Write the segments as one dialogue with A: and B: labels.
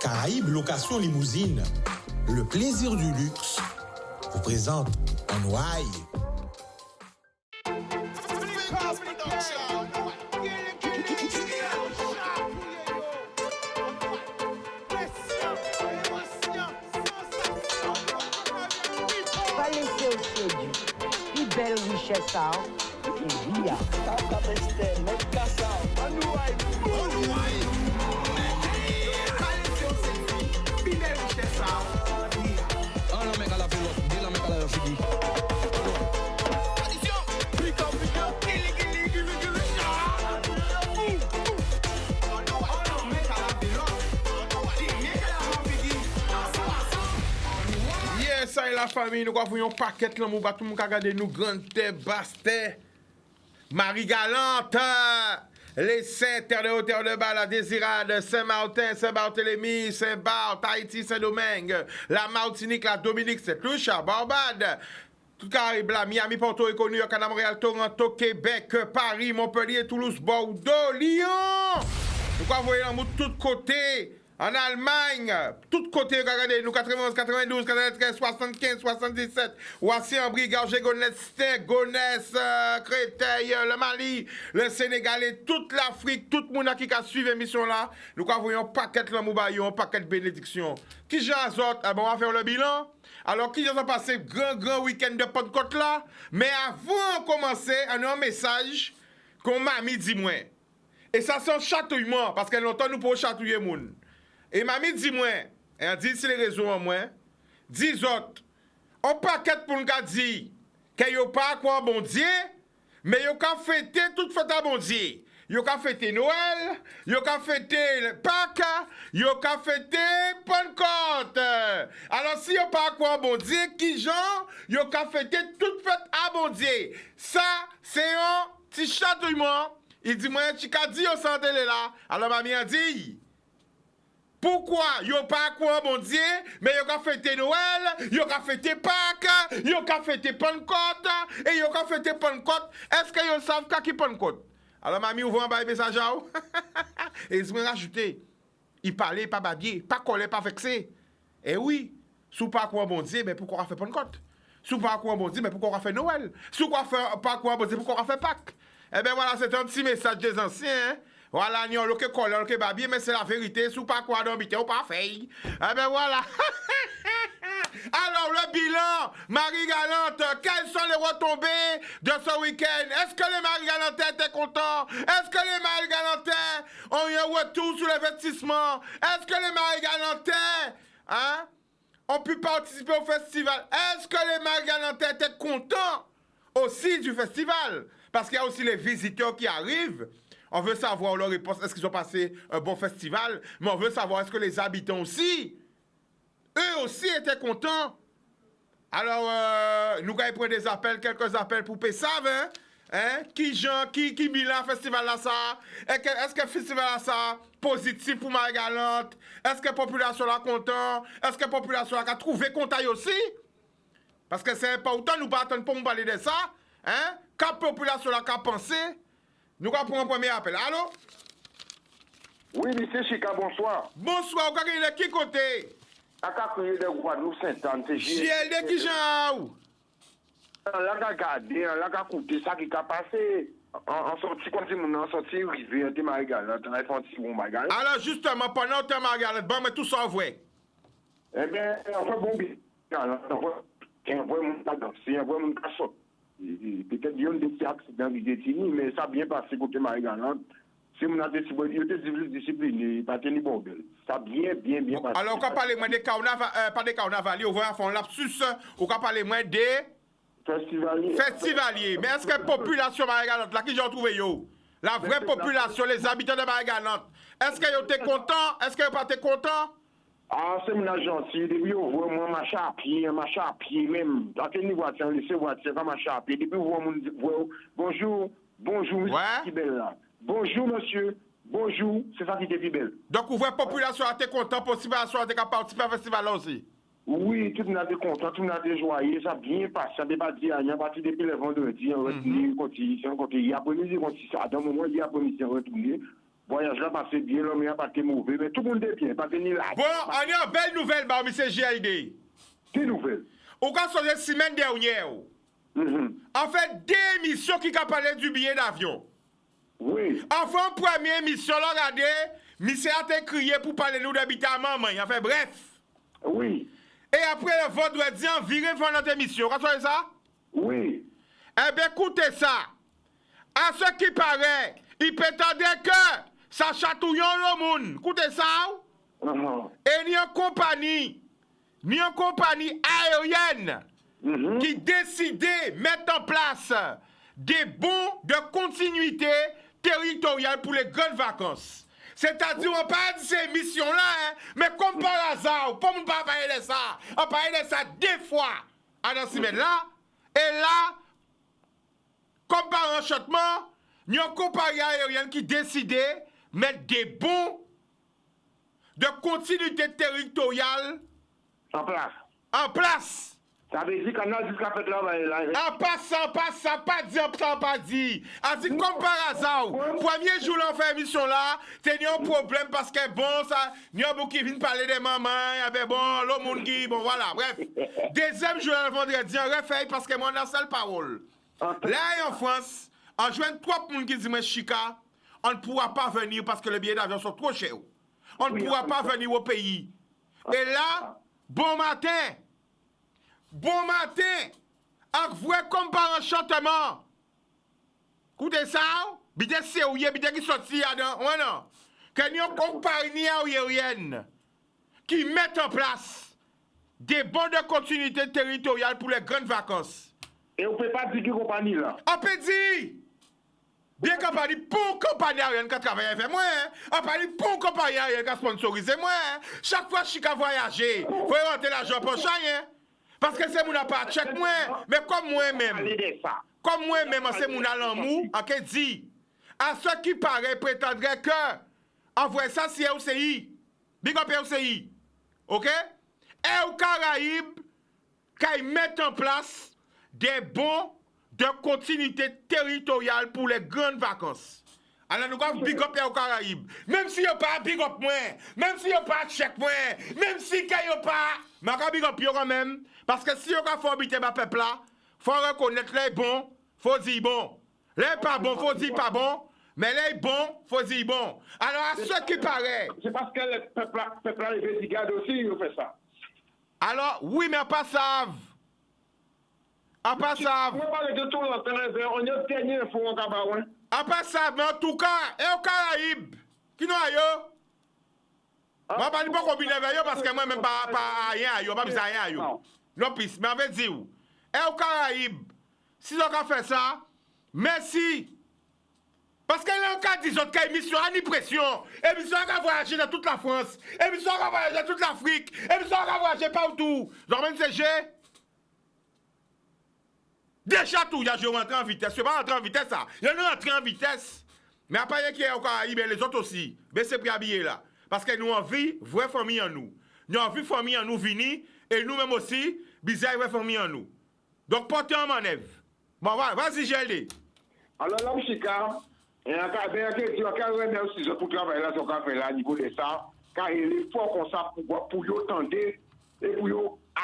A: Caraïbes Location Limousine, le plaisir du luxe, vous présente en Ouaille.
B: Pas laisser au sédu. Plus belle richesse, et via.
C: Ça et la famille, nous avons un paquet là, nous tout le monde regarder nous grande tête, basse tête. Marie Galante, les Saints, terre de haut, terre de bas, la Désirade, Saint-Martin, Saint-Barthélemy, Saint-Barth, Haïti, Saint-Domingue, la Martinique, la Dominique, Saint-Lucia, Barbade, tout Caraïbes, la Miami, Porto Rico, New York, Canada, Montréal, Toronto, Québec, Paris, Montpellier, Toulouse, Bordeaux, Lyon. Nous avons dans tous côtés. En Allemagne, tout côté, regardez, nous 91, 92, 93, 75, 77, Ouassi, Ambry, Gargé, Gonesse, Steak, Gonesse, Créteil, le Mali, le Sénégal et toute l'Afrique, tout le monde qui a suivi l'émission là, nous avons un paquet de Moubayon, un paquet de bénédictions. Qui j'ai azot? Ah bon, on va faire le bilan. Alors, qui j'ai passé grand week-end de Pentecôte là? Mais avant de commencer, on a un message qu'on m'a mis dit moi. Et ça c'est un chatouillement, parce que longtemps nous pouvons chatouiller moun. Et mamie dit moi, elle dit c'est les raisons en moi, dis autres, on paquet pour nous dire que yo pas quoi bon Dieu, mais yo ka fêter toute fête à bon Dieu. Yo ka fêter Noël, yo ka fêter Pâques, yo ka fêter Pentecôte. Alors si yo pas quoi bon Dieu, qui genre, yo ka fêter toute fête à bon Dieu. Ça c'est un petit chatouillement. Il dit moi tu ka dit yo santé là. Alors mamie a dit pourquoi yo pas quoi bon Dieu, mais yo ka fêter Noël, yo ka fêter Pâques, yo ka fêter Pentecôte, et yo ka fêter Pentecôte. Est-ce que yo savent qui Pentecôte? Alors mamie ouvre un bail message à vous. Et ils m'ont rajouté. Il parlait pas babier, pas collé, pas vexé. Et oui, sous pas quoi bon Dieu, mais pourquoi on fait Pentecôte? Sous pas quoi bon Dieu, mais pourquoi on fait Noël? Sous quoi pas quoi bon Dieu, pourquoi on fait Pâques? Eh bien voilà, c'est un petit message des anciens, hein? Voilà, n'y a le que colle, le que babier, mais c'est la vérité, sous pas quoi d'habiter ou pas fait. Eh ben voilà. Alors, le bilan, Marie Galante, quelles sont les retombées de ce week-end? Est-ce que les Marie Galantais étaient contents? Est-ce que les Marie Galantais ont eu un retour sur l'investissement? Est-ce que les Marie Galantais, hein, ont pu participer au festival? Est-ce que les Marie Galantais étaient contents aussi du festival? Parce qu'il y a aussi les visiteurs qui arrivent. On veut savoir leur réponse, est-ce qu'ils ont passé un bon festival? Mais on veut savoir, est-ce que les habitants aussi, eux aussi étaient contents? Alors, nous allons prendre des appels, quelques appels pour Pessav, hein? Qui bilan festival là ça? Est-ce que le festival là ça positif pour Marie-Galante? Est-ce que la population là content? Est-ce que la population là a trouvé content aussi? Parce que c'est important, nous ne pas attendre pour nous parler de ça, hein? Quand la population là a pensé? Nous allons prendre un premier appel. Allô?
D: Oui, monsieur Chika, bonsoir.
C: Bonsoir, vous avez de qui côté?
D: À Kakouye de Guadeloupe, Saint-Anne, c'est
C: JLD qui j'en
D: là, regardez, là, écoutez, ça qui a passé. En sortie, comme si on sorti, arrivé, on m'a regardé, on a fait un petit bon bagage.
C: Alors, justement, pendant que tu m'as regardé, bon, mais tout ça vrai.
D: Eh bien, on fait bon bien. On voit mon tas danser, on voit mon tas sauter. Peut-être qu'il y a un petit accident qui est fini, mais ça a bien passé côté Marie-Galante. Si on a des disciplines, pas tenu bon. Ça a bien passé.
C: Alors, on va parler moins des carnavals, pas des carnavaliers, on va faire un lapsus, on va parler moins des festivaliers. Mais est-ce que la population Marie-Galante, là, qui j'ai trouvé, yo? La vraie population, les habitants de Marie-Galante, est-ce que vous êtes contents? Est-ce que vous n'êtes pas contents?
D: Ah, c'est mon gentil. Depuis que vous voyez marcher à pied même. Dans quel niveau tu as laissé voiture, comme marcher à pied. Depuis que vous voyez, bonjour, monsieur qui belle là. Bonjour, monsieur. Bonjour, c'est ça qui est plus belle.
C: Donc, vous voyez la population a été content, population a été participer au festival là aussi?
D: Oui, tout le monde a été content, tout le monde a été joyeux, ça a bien passé, ça n'a pas dit rien, parti depuis le vendredi, on continue, après-midi, on continue, à dans le moment, il y a après-midi, on retourne. Voyage là passé bien, l'homme n'a pas été mauvais, mais tout le monde est bien, pas ni là.
C: Bon, on a une belle nouvelle, bah, monsieur GLD.
D: Quelle nouvelle?
C: Au cas sur les semaines dernières, en fait, deux émissions qui ont parlé du billet d'avion.
D: Oui.
C: Enfin, première émission, là, regardez, monsieur a été crié pour parler nous d'habitat maman. En fait, bref.
D: Oui.
C: Et après, le vendredi, on vire voir notre émission. Vous savez ça?
D: Oui.
C: Eh bien, écoutez ça. À ce qui paraît, il peut attendre que ça chatouille le monde. Écoutez ça. Et ni en compagnie aérienne qui décidait de mettre en place des bons de continuité territoriale pour les grandes vacances. C'est-à-dire, on parle de ces missions-là, hein, mais comme par hasard, pas on parler de ça. On parle de ça deux fois à dans ce semaine-là. Et là, comme par enchantement, il y a une compagnie aérienne qui décidait de mettre des bons de continuité territoriale en place.
D: Ça veut dire qu'on a jusqu'à faire travail là.
C: En passant, pas dit. A dit comme par hasard, premier jour on fait émission là, t'as un problème parce que bon, ça, il y a beaucoup qui viennent parler des mamans, il y avait bon, le monde qui, bon voilà, bref. Deuxième jour le vendredi, on refait parce que moi on a seule parole. Là en France, en juin, 3 personnes qui disent, moi Chica, on ne pourra pas venir parce que les billets d'avion sont trop chers. On ne pourra pas venir au pays. Et là, bon matin, on voit comme par enchantement. Écoutez ça, bidé sérieux, bidé qui sorti là-dedans, ouais non. Que nous avons compagnie aérienne qui met en place des bons de continuité territoriale pour les grandes vacances.
D: Et on ne peut pas dire que compagnie là.
C: On peut dire, bien qu'on parle pour compagnie aérienne qui travaille avec moi, on parle pour compagnie aérienne qui sponsorise moi. Chaque fois que je suis voyager, il faut rentrer l'argent pour rien. Parce que c'est mon pas check moi, mais comme moi-même, c'est mon alain en qui dit, à ce qui paraît, prétendrait que, envoyer ça si OCI, big up OCI, ok? Et au Caraïbes, qu'ils mettent en place des bons de continuité territoriale pour les grandes vacances. Alors nous avons big up aux Caraïbes. Même si vous pas big up moi, même si vous pas check moi, même si vous pas, mais vous big up quand même. Parce que si vous avez fait habiter ma peuple là, il faut reconnaître les bons, il faut dire bon. Les pas bons, il faut dire pas bon. Mais les bons, il faut dire bon. Alors à ce qui paraît.
D: C'est parce que le peuple là, les brigades aussi, ils fait ça.
C: Alors, oui, mais pas savent. À pas savent.
D: On parle de tout l'antenne, on a dernier info en Cabarouin.
C: À pas savent, mais en tout cas, et aux Caraïbes, qui nous a yo? Moi, je ne pas combiner avec eux parce que moi, même pas rien, pas besoin de rien. Non, plus, mais en fait, dire, et aux Caraïbes, si on a fait ça, merci. Parce que là, on a dit que l'émission a une pression. L'émission a voyagé dans toute la France. L'émission a voyagé dans toute l'Afrique. L'émission a voyagé partout. Genre, même c'est G. Déjà tout, il y a joué rentrer en vitesse. Je ne vais pas rentrer en vitesse, ça. Il y en a rentré en vitesse. Mais après, il y a aux Caraïbes, les autres aussi. Mais c'est pour habiller là. Parce que nous avons vu vraie famille en nous. Nous avons vu famille en nous venir. Et nous-mêmes aussi, bizarre vraie famille en nous. Donc, portez en manœuvre. Bon, vas-y, GLD.
D: Alors là, Chica, il y a un cas de aussi pour travailler là, sur le là, niveau de ça, car il est fort comme ça pour y tendre et pour y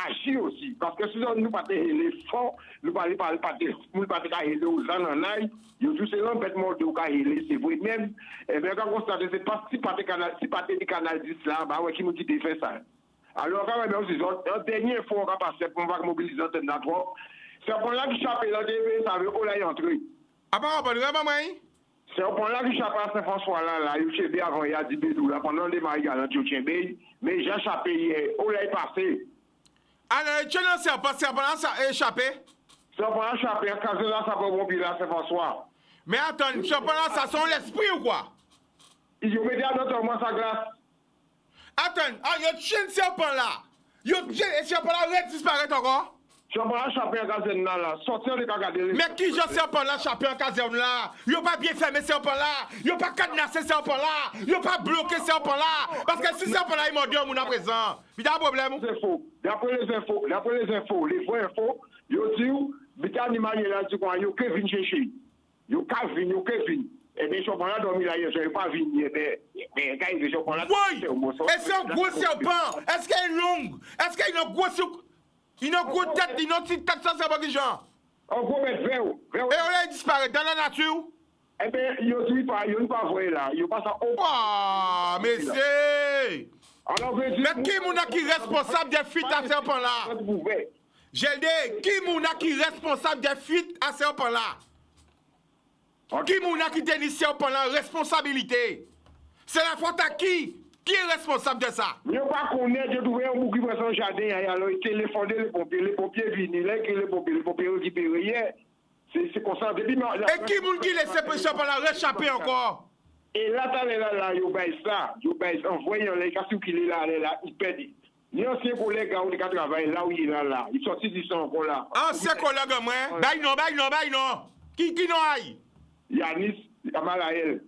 D: agir aussi. Parce que si nous ne pas les forts, nous ne pas les aux ananaïs, il y a tout ces embêtements de les c'est vrai même. Et bien, quand on constate, c'est pas si pas des canal 10 là, bah ouais, qui nous dit de faire ça. Alors, quand même, aussi, un dernier fois, on va passer pour mobiliser l'antenne d'Adrop. C'est pour là qu'il chape là, ça veut qu'on aille entrer.
C: Ah bah, maman?
D: C'est pour là qu'il chape à Saint-François là, il y a bien avant, il y a 10 bédous là, pendant les mariages, il y a bien, mais j'ai échappé hier, on l'a passé.
C: Alors, tu n'as pas échappé?
D: C'est pour là qu'il chape à Casen là, ça va mobile à Saint-François.
C: Mais attends, tu n'as pas ça son l'esprit ou quoi?
D: Il y a bien notamment sa glace.
C: Attends, il y a un serpent là. Il y a un serpent là, il disparaît encore?
D: Je vais pas échapper à Casen là, sortir de Cagadé.
C: Mais qui je serpent là, échappé en Casen là? Il n'a pas bien fermé serpent là. Il n'a pas cadenassé serpent là. Il n'a pas bloqué serpent là. Parce que si serpent là, il m'a dit à mon à présent. Il y a un problème.
D: C'est faux. D'après les infos, les vraies infos, ils disent, que l'animal là, il y a que vin chercher. Il y a que vin. Eh bien, je là dormi là, je ne vais pas venir. Mais quand je prends là,
C: Oui! Et c'est un gros serpent! Est-ce qu'il est long? Est-ce qu'il a une grosse... Il a une grosse tête, il a une petite tête, ça c'est pas qui genre?
D: On va mettre vers où?
C: Et on l'a disparu dans la nature?
D: Eh bien, il ne pas voir là. Il passe en haut.
C: Ah, mais c'est...
D: Alors,
C: Mais qui est responsable des fuites à serpent là? J'ai dit, qui est responsable des fuites à serpent là? Qui qui tenait serpent là? Responsabilité. C'est la faute à qui? Qui est responsable de ça?
D: Je ne sais pas connaître, j'ai trouvé un bouc qui prend son jardin, alors il téléphoné les pompiers viennent, les pompiers récupérés hier. C'est comme ça. Depuis,
C: et qui laisse ces serpents là réchapper encore?
D: Et là, il y a ça, envoyé les cas qu'il est là, il perd. Il y a un ancien collègue qui travaille là où il est là. Il sortit du sang encore là.
C: Ancien collègue, moi? Bah non. Qui non aille?
D: Yanis, Amalael.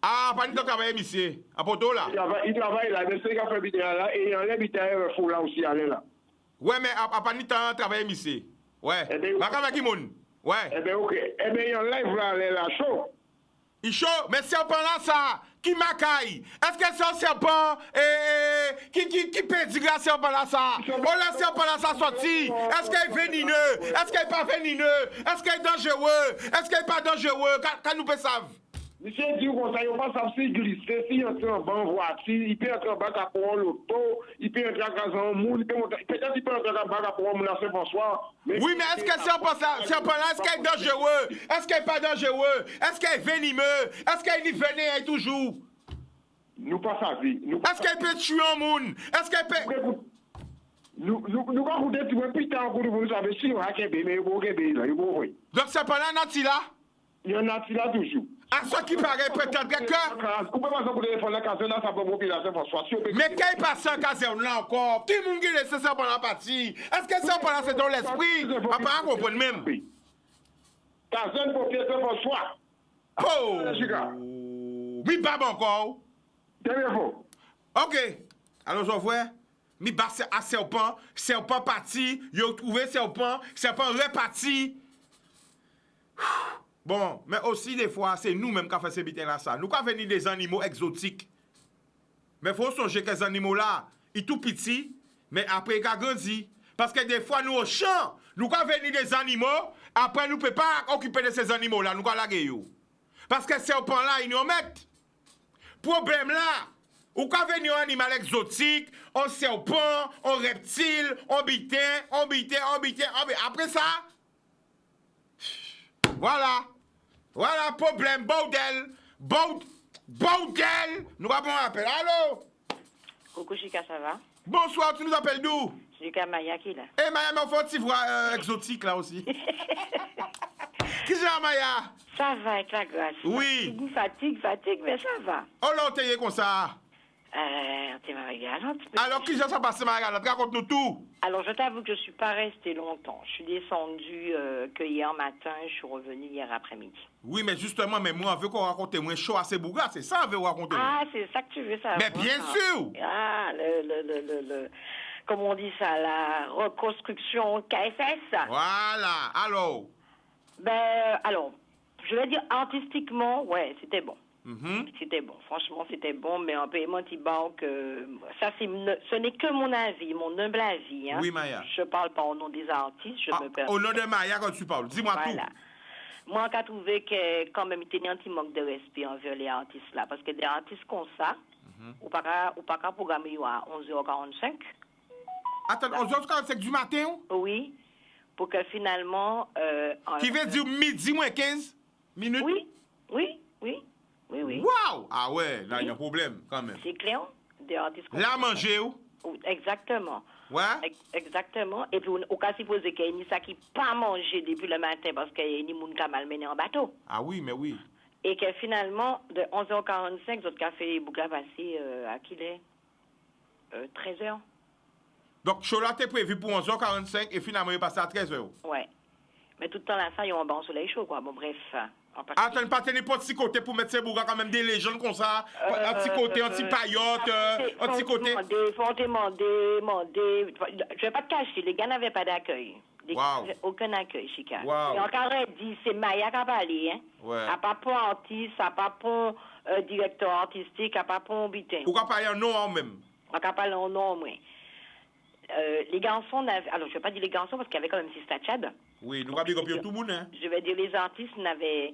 C: Ah, pas de travail, monsieur. À Poto là.
D: Il travaille là, mais c'est qu'il a fait biter là, et il y a un biter fou là aussi, allez là.
C: Ouais, mais à pas de temps travail, monsieur. Ouais. Bah, quand qui moun? Ouais.
D: Eh bien, ok. Eh bien, il y a un live là, là, chaud.
C: Il chaud, mais serpent là, ça, qui m'accueille? Est-ce que c'est un serpent qui peut dire la serpent là, ça? Oh, la serpent là, ça sorti. Est-ce qu'il est vénineux? Est-ce qu'il n'est pas vénineux? Est-ce qu'il est dangereux? Est-ce qu'il n'est pas dangereux? Quand nous peut savoir?
D: Monsieur dit qu'on ça, il va pas s'il glisser, s'il entre en bas en voiture, il peut entrer en bas à pour l'auto, il peut entrer en casa en moule, peut-être il peut entrer en bas pour mon assez bonsoir.
C: Oui, mais est-ce que serpent là, est-ce qu'il est dangereux? Est-ce qu'il n'est pas dangereux? Est-ce qu'il est venimeux? Est-ce qu'il est vénéneux toujours?
D: Nous pas ça vie.
C: Est-ce qu'il peut tuer un monde? Est-ce qu'il peut...
D: Nous pas vous dire, tu vois, putain, vous savez, si on a qu'un bébé, il faut là, il faut voir.
C: Donc serpent là, n'a-t-il là?
D: Il y en a-t-il là toujours.
C: À ce qui paraît peut-être que...
D: Vous pouvez pas pour téléphoner la caserne, ça peut population François.
C: Mais quel passant caserne là encore? Qui moun qui laisse ça pendant la partie? Est-ce que ça pendant c'est dans l'esprit? On pas comprendre même.
D: Caserne population François.
C: Oh! Mi bab encore.
D: Téléphone.
C: Ok. Alors je vois. Mi bab à serpent parti. Yo trouvé serpent reparti. Bon, mais aussi des fois, c'est nous-mêmes qui faisons ces bitins-là, ça. Nous avons venir des animaux exotiques. Mais il faut songer que ces animaux-là, ils sont tout petits, mais après, ils grandissent. Parce que des fois, nous, au champ, nous avons venir des animaux, après, nous ne pouvons pas occuper de ces animaux-là, nous avons laguer. Parce que ces serpents-là, ils nous mettent. Problème là, ou quand venir un animal exotique, un serpent, un reptile, un bitin. Après ça, voilà, problème, bordel. Nous avons un appel. Allô?
E: Coucou Chika, ça va?
C: Bonsoir, tu nous appelles d'où?
E: Chika Maya qui là?
C: Eh, Maya, mais on fait un petit voix exotique là aussi. Qui c'est Maya?
E: Ça va avec la grâce.
C: Oui.
E: Fatigue, mais ça va.
C: Oh là, on t'est comme ça.
E: T'es ma galante.
C: Alors, qui ça passe, ma galante? Raconte-nous tout.
E: Alors, je t'avoue que je ne suis pas restée longtemps. Je suis descendue que hier matin, je suis revenue hier après-midi.
C: Oui, mais justement, mais moi, on veut qu'on raconte moins chaud à ces bougas, c'est ça, on veut raconter.
E: Ah, c'est ça que tu veux savoir.
C: Mais bien sûr.
E: Ah, comment on dit ça, la reconstruction KFS.
C: Voilà, alors.
E: Alors, je vais dire artistiquement, ouais, c'était bon.
C: Mm-hmm.
E: C'était bon, franchement c'était bon, mais en paiement banque, ça ce n'est que mon avis, mon humble avis. Hein.
C: Oui, Maya.
E: Je parle pas au nom des artistes, je me permets.
C: Au nom de Maya, quand tu parles, dis-moi
E: voilà.
C: tout.
E: Moi, j'ai trouvé que quand même, il y a un petit manque de respect envers les artistes là, parce que des artistes comme ça, ou pas qu'à programmer à 11h45.
C: Attends, 11h45 du matin?
E: Oui, pour que finalement...
C: Qui veut dire midi moins 15 minutes?
E: Oui.
C: Waouh! Ah ouais, là, il y a un problème, quand même.
E: C'est clair, des artistes...
C: Là, manger où?
E: Exactement.
C: Ouais?
E: Exactement. Et puis, au cas supposé qu'il y ait ça qui pas mangé depuis le matin parce qu'il y a des gens qui ont malmené en bateau.
C: Ah oui, mais oui.
E: Et que finalement, de 11h45, notre café boucla passé à qu'il est 13h.
C: Donc, Chola t'es prévu pour 11h45 et finalement, il est passé à 13h.
E: Ouais. Mais tout le temps, là, ça, il y a un bon soleil chaud, quoi. Bon, bref.
C: Attends, pas tenir pas de petit côté pour mettre ces bougas quand même des légendes comme ça. Un petit côté, un petit paillote, un petit côté.
E: Faut demander. Je vais pas te cacher, les gars n'avaient pas d'accueil.
C: Wow.
E: Aucun accueil, Chica.
C: Wow.
E: Et encore dit, c'est Maya qui a parlé, hein.
C: Ouais.
E: À pas pour artiste, à pas pour directeur artistique, à pas pour bitin.
C: Pourquoi pas un nom en même?
E: À pas parler en nom, moi. Les garçons n'avaient... Alors, je ne vais pas dire les garçons parce qu'il y avait quand même 6 tachades.
C: Oui, nous avons bien tout le monde, hein?
E: Je vais dire les artistes n'avaient...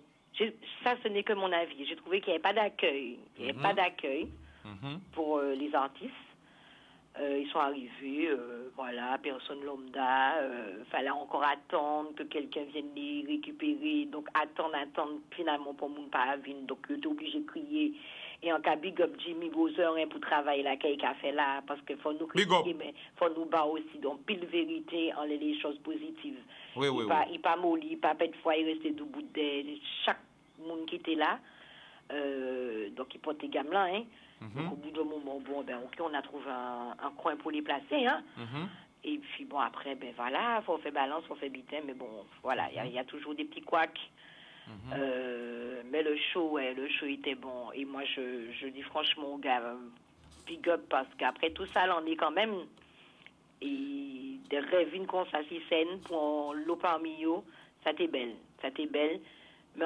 E: Ça, ce n'est que mon avis. J'ai trouvé qu'il n'y avait pas d'accueil. Il n'y avait pas d'accueil pour les artistes. Ils sont arrivés, voilà, personne lambda. Fallait encore attendre que quelqu'un vienne les récupérer. Donc, attendre, finalement, pour mon pas venir. Donc, j'étais obligé de crier. Et en cas, big up Jimmy Bowser hein, pour travailler là, qu'il a fait là, parce qu'il faut nous critiquer, mais il faut nous battre aussi. Donc, pile vérité, en les choses positives.
C: Oui, oui,
E: oui. Il pas molli, il pas de fois, il restait debout de chaque monde qui était là. Donc, il portait gamme là, hein. Donc, au bout d'un moment, bon, ben, ok, on a trouvé un coin pour les placer, hein. Et puis, bon, après, ben, voilà, faut faire balance, faut faire bitin, mais bon, voilà, il y a toujours des petits couacs. Mais le show était bon. Et moi, je dis franchement, gars, big up, parce qu'après tout ça, on est quand même et des rêves comme ça, si scène pour l'eau parmi eux, ça t'est belle. Mais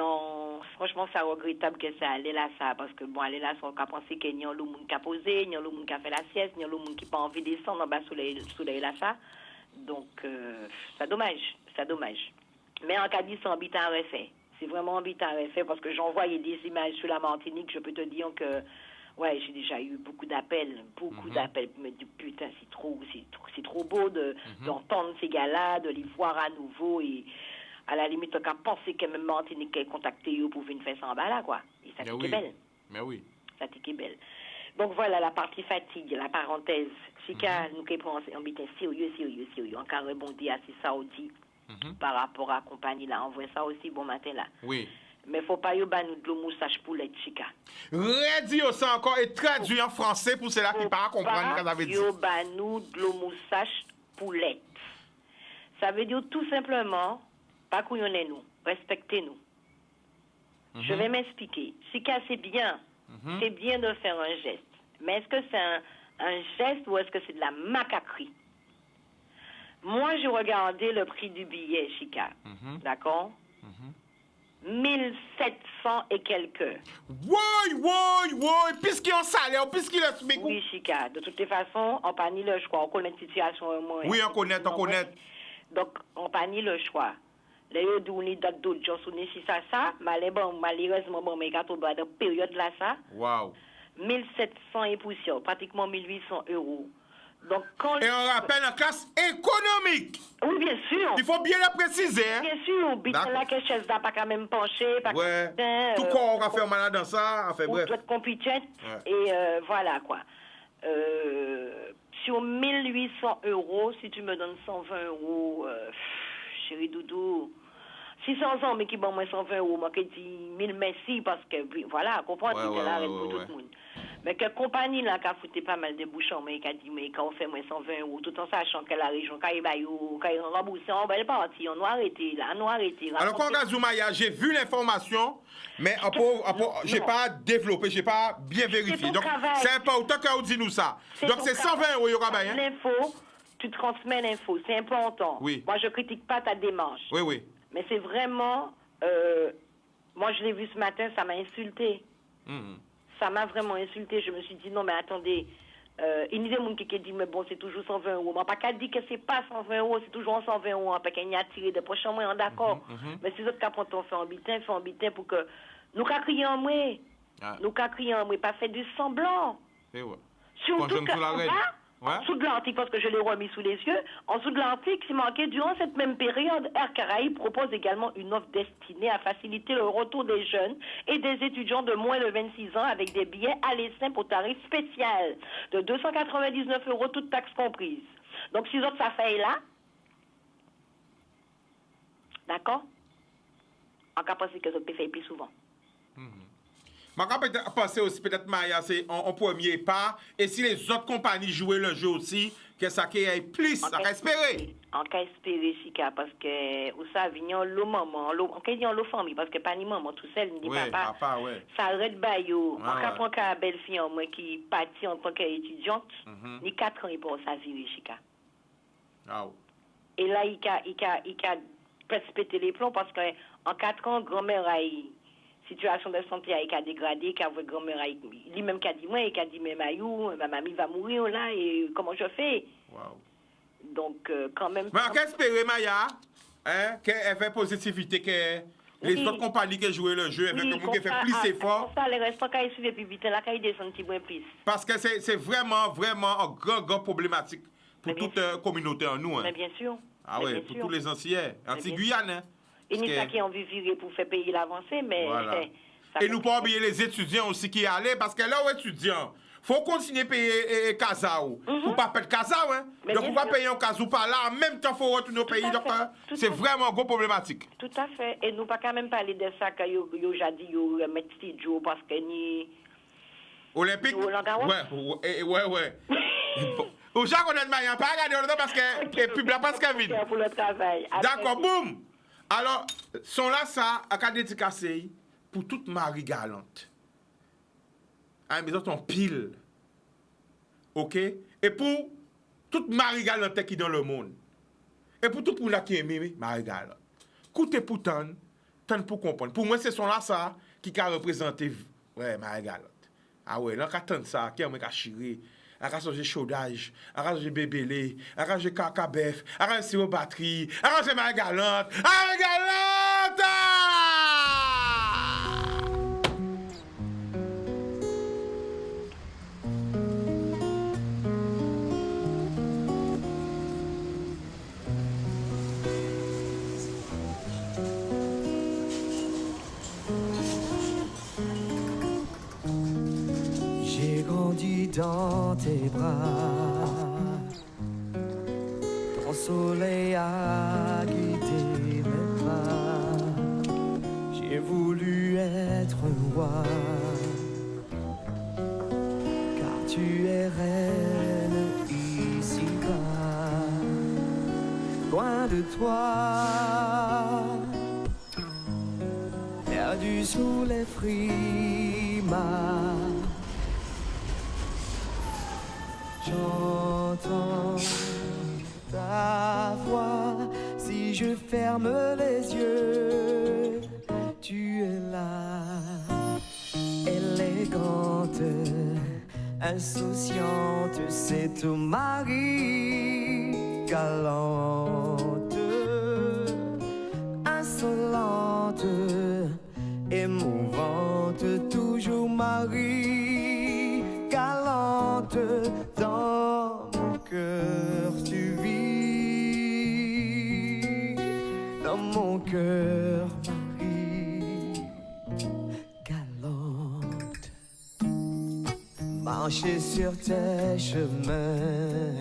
E: franchement, c'est regrettable que ça allait là, ça, parce que bon, aller là, on a pensé qu'il y a le monde qui a posé, il y a le monde qui a fait la sieste, il y a le monde qui n'a pas envie de descendre en bas soleil là, ça. Donc, c'est dommage. Mais en cas de ça, habitant refait. C'est vraiment habitant refait parce que j'envoyais des images sur la Martinique, je peux te dire que, ouais, j'ai déjà eu beaucoup d'appels, pour me dire, putain, c'est trop beau d'entendre ces gars-là, de les voir à nouveau et à la limite, on a pensé que même Martinique ait contacté eux pour venir faire ça en bas là, quoi. Et ça t'est belle.
C: Mais oui.
E: Ça t'est belle. Donc voilà, la partie fatigue, la parenthèse. Chica, nous qui prenons un bitin sérieux. Encore rebondi à ces Saoudis par rapport à la compagnie là. On voit ça aussi bon matin là.
C: Oui.
E: Mais faut pas y avoir nous de l'eau moussage poulette, Chica.
C: Redis ça encore et traduit en français pour ceux-là qui ne pas comprendre ce que ça veut dire.
E: Faut pas nous de l'eau moussage poulette. Ça veut dire tout simplement, pas couillonnez-nous, respectez-nous. Je vais m'expliquer. Chica, c'est bien de faire un geste. Mais est-ce que c'est un geste ou est-ce que c'est de la macaquerie? Moi, j'ai regardé le prix du billet, Chica. D'accord? 1700 et quelques.
C: Oui, puisqu'il y a un salaire, puisqu'il y a ce mec.
E: Oui, Chica. De toutes les façons, on pas ni le choix. On connaît la situation au moins.
C: Oui, on connaît.
E: Donc, on pas ni le choix. Là, on est dans d'autres gens, si ça, malheureusement, bon, mais quand on doit de période là, ça.
C: Wow.
E: 1700 et poussière, pratiquement 1800 €. Donc, quand
C: et on rappelle en classe économique.
E: Oui, bien sûr.
C: Il faut bien le préciser. Hein?
E: Bien sûr, on bite là que chaise n'a pas quand même penché.
C: Ouais. Tout corps on va faire malade dans ça. Enfin, bref.
E: On doit être compétent. Et voilà, quoi. Sur 1800 €, si tu me donnes 120 €, chérie Doudou, 600 ans, mais qui bon moins 120 €, moi qui dis 1000 merci parce que, voilà, comprends, c'est là pour tout le monde. Mais que compagnie là qui a foutu pas mal de bouchons, mais qui a dit, mais quand on fait moins 120 €, tout en sachant que la région, quand il rembourse, on va le partir, on doit arrêter là,
C: Alors, quand Gazoumaya, j'ai vu l'information, mais j'ai pas développé, j'ai pas bien vérifié. Donc, c'est important que vous dites nous ça. Donc, c'est 120 €, il y aura bien.
E: L'info, tu transmets l'info, c'est important.
C: Oui.
E: Moi, je critique pas ta démarche.
C: Oui.
E: Mais c'est vraiment... moi, je l'ai vu ce matin, ça m'a insulté. Ça m'a vraiment insulté. Je me suis dit, non, mais attendez. Il y a des gens qui disent, mais bon, c'est toujours 120 €. Mais pas qu'à dire que c'est pas 120 €, c'est toujours 120 €. Parce qu'il y a tiré de prochains mois, d'accord. Mais si autres cas, quand on fait en bitin pour que... Nous qu'à crier en moi. Pas faire du semblant.
C: C'est vrai.
E: Surtout en dessous de l'article, parce que je l'ai remis sous les yeux, en dessous de l'article, c'est marqué, durant cette même période, Air Caraïbes propose également une offre destinée à faciliter le retour des jeunes et des étudiants de moins de 26 ans avec des billets aller simple au tarif spécial de 299 €, toutes taxes comprises. Donc, si autres, ça fait là, d'accord? On peut penser que ça peut faire plus souvent.
C: Je peux penser aussi, peut-être, Maya, c'est en premier pas. Et si les autres compagnies jouaient le jeu aussi, que ça ait plus, ça espérer.
E: On peut espérer, Chica, parce que, ou ça, vient le maman, on peut dire le famille, parce que pas ni maman tout seul, ni papa. Ça arrête baillot. On peut prendre une belle fille, moi, qui partit en tant qu'étudiante, ni 4 ans, il peut ça virer, Chica. Et là, il a presque pété les plombs parce qu'en 4 ans, grand-mère a eu situation de santé a dégradé, car votre grand-mère a lui-même qui a dit, moi, il a dit, mais ma mamie va mourir là, et comment je fais?
C: Wow.
E: Donc, quand même...
C: Mais qu'espérer, Maya, hein, qu'elle fait positivité, que les autres compagnies qui jouent le jeu, avec le monde qui fait plus effort.
E: Ça, les restants, quand ils suivent depuis 8 ans, là, quand ils descendent un petit peu plus.
C: Parce que c'est vraiment un grand problématique pour toute communauté en nous. Hein.
E: Mais bien sûr.
C: Ah oui, pour tous les anciens. Anti-Guyane, hein.
E: Et nous, ça qui ont vu virer pour faire payer l'avancée, mais...
C: Voilà. Et nous pas oublier les étudiants aussi qui y allaient, parce que là, aux étudiants, faut continuer à payer Kazao. Pour pas payer Kazao, hein. Donc, on va payer un Kazao par là, en même temps, il faut retourner au pays. Donc, c'est vraiment un gros problématique.
E: Tout à fait. Et nous pas quand même parler de ça, que yo jadi, yo remettre studio, parce que ni...
C: Olympique? Ouais. Ou chaque on est de manière, pas regarder le temps parce que le public parce que vide.
E: Pour le travail.
C: D'accord, boum! Alors, sont là, ça, à cas dédicacé pour toute Marie galante. À maison, ton pile. OK? Et pour toute Marie galante qui est dans le monde. Et pour tout le monde qui aime Marie galante. Écoutez pour tant pour comprendre. Pour moi, c'est son là, ça, qui a représenté Marie galante. Ah ouais, là, quand ça, qui a chiré. A ka soje chaudage, a ka soje bébélé, a ka soje kakabef, a ka soje sirop batterie, a ka soje Marie galante, Marie galante!
F: J'ai grandi dans tes bras, ton soleil a guidé mes pas. J'ai voulu être roi, car tu es reine ici-bas. Loin de toi, perdu sous les frimas. J'entends ta voix, si je ferme les yeux, tu es là, élégante, insouciante, c'est ton mari, galante, insolente, émouvante, toujours Marie, galante. Dans mon cœur tu vis, dans mon cœur Marie, galante. Marcher sur tes chemins,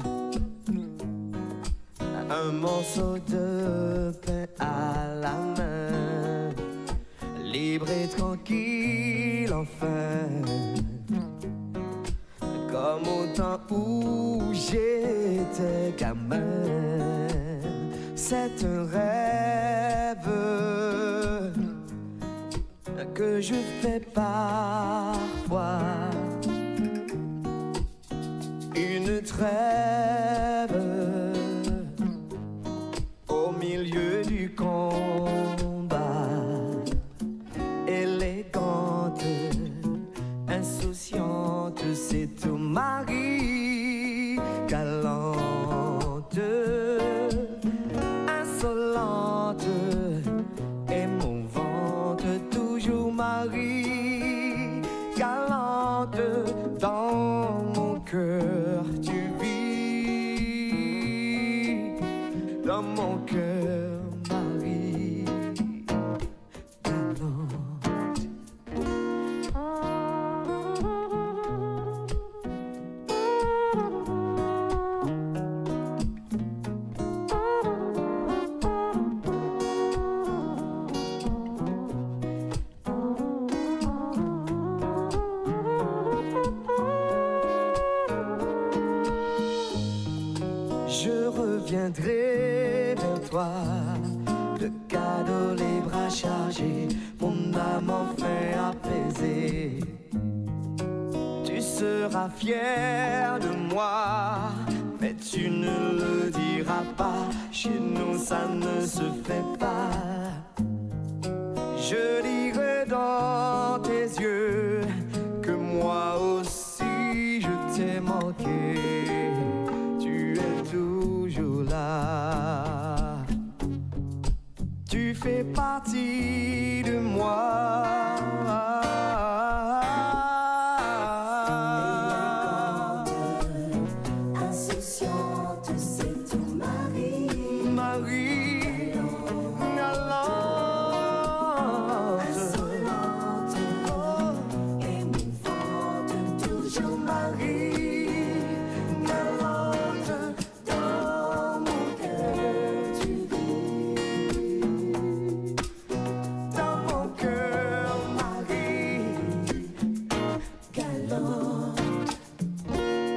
F: un morceau de pain à la main, libre et tranquille enfin. Comme au temps où j'étais gamin, c'est un rêve que je fais parfois. Une trêve au milieu du combat, élégante, insouciante, c'est ton mari, galante, insolente, émouvante, toujours Marie, galante, dans mon cœur tu vis, dans mon cœur Marie, galante. Je reviendrai vers toi, le cadeau, les bras chargés, mon âme enfin apaisée. Tu seras fier de moi, mais tu ne le diras pas. Chez nous, ça ne se fait pas. Je lirai dans tes yeux que moi aussi je t'ai manqué. Tu es toujours là. Tu fais partie de moi.
G: Insouciante, c'est ton mari.
F: Marie, galante,
G: Insolente, émouvante, toujours
F: Marie, galante,
G: dans mon cœur tu vis.
F: dans mon cœur, Marie,
G: Galante,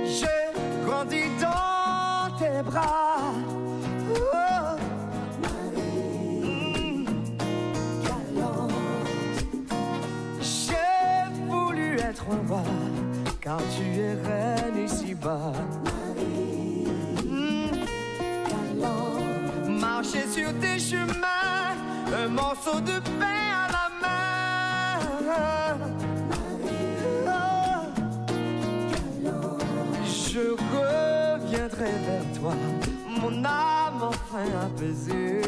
F: j'ai grandi dans tes bras. Oh,
G: galante,
F: j'ai voulu être un roi, car tu es reine ici-bas.
G: galante,
F: Marcher sur tes chemins, un morceau de pain à la main. Je reviendrai vers toi, mon âme enfin apaisée.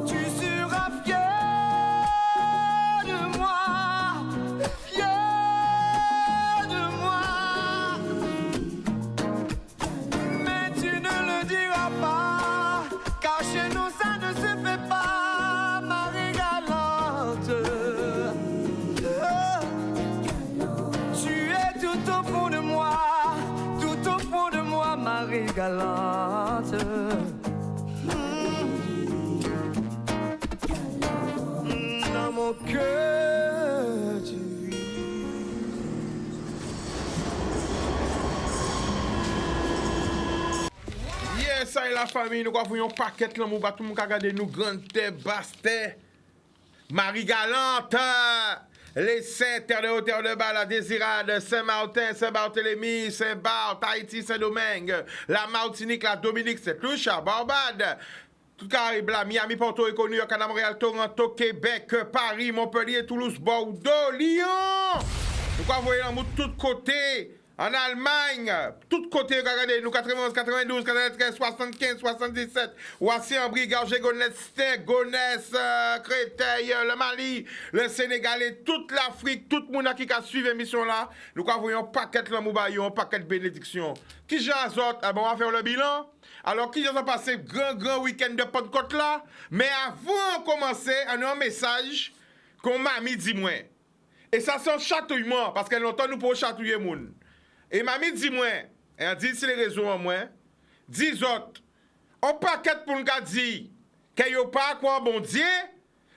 F: Tu seras fier de moi, fier de moi. Mais tu ne le diras pas, car chez nous ça ne se fait pas, Marie galante. Tu es tout au fond de moi, tout au fond de moi, Marie galante. Dans mon cœur, tu vis.
C: Yes, ça y est la famille, nous avons un paquet là, nous tout le monde regarder nous grande tête, basse tête. Marie Galante, les Saints, terre de haut, terre de bas, la Désirade, Saint-Martin, Saint-Barthélemy, Saint-Barth, Haïti, Saint-Domingue, la Martinique, la Dominique, Saint-Lucia, Barbade, tout Caraïbe, la Miami, Porto Rico, New York, Canada, Montréal, Toronto, Québec, Paris, Montpellier, Toulouse, Bordeaux, Lyon. Nous avons voyé dans tous côtés. En Allemagne, tout côté, regardez, nous 91, 92, 93, 75, 77, Ouassi-en-Brie, Gargé, Gonesse, Stein, Gonesse, Créteil, le Mali, le Sénégal et toute l'Afrique, tout le monde qui a suivi l'émission là, nous avons un paquet de l'amoubaillon, un paquet de bénédictions. Qui j'ai les autres? Ah bon, on va faire le bilan. Alors, qui j'ai passé grand week-end de Pentecôte là? Mais avant de commencer, on a un message qu'on m'a mis dit moi. Et ça c'est un chatouillement, parce que longtemps nous pouvons chatouiller les gens. Et mamie dit moi, elle dit sur les réseaux en moi, 10 autres, on paquet pour nous dire que yo pas quoi bon Dieu,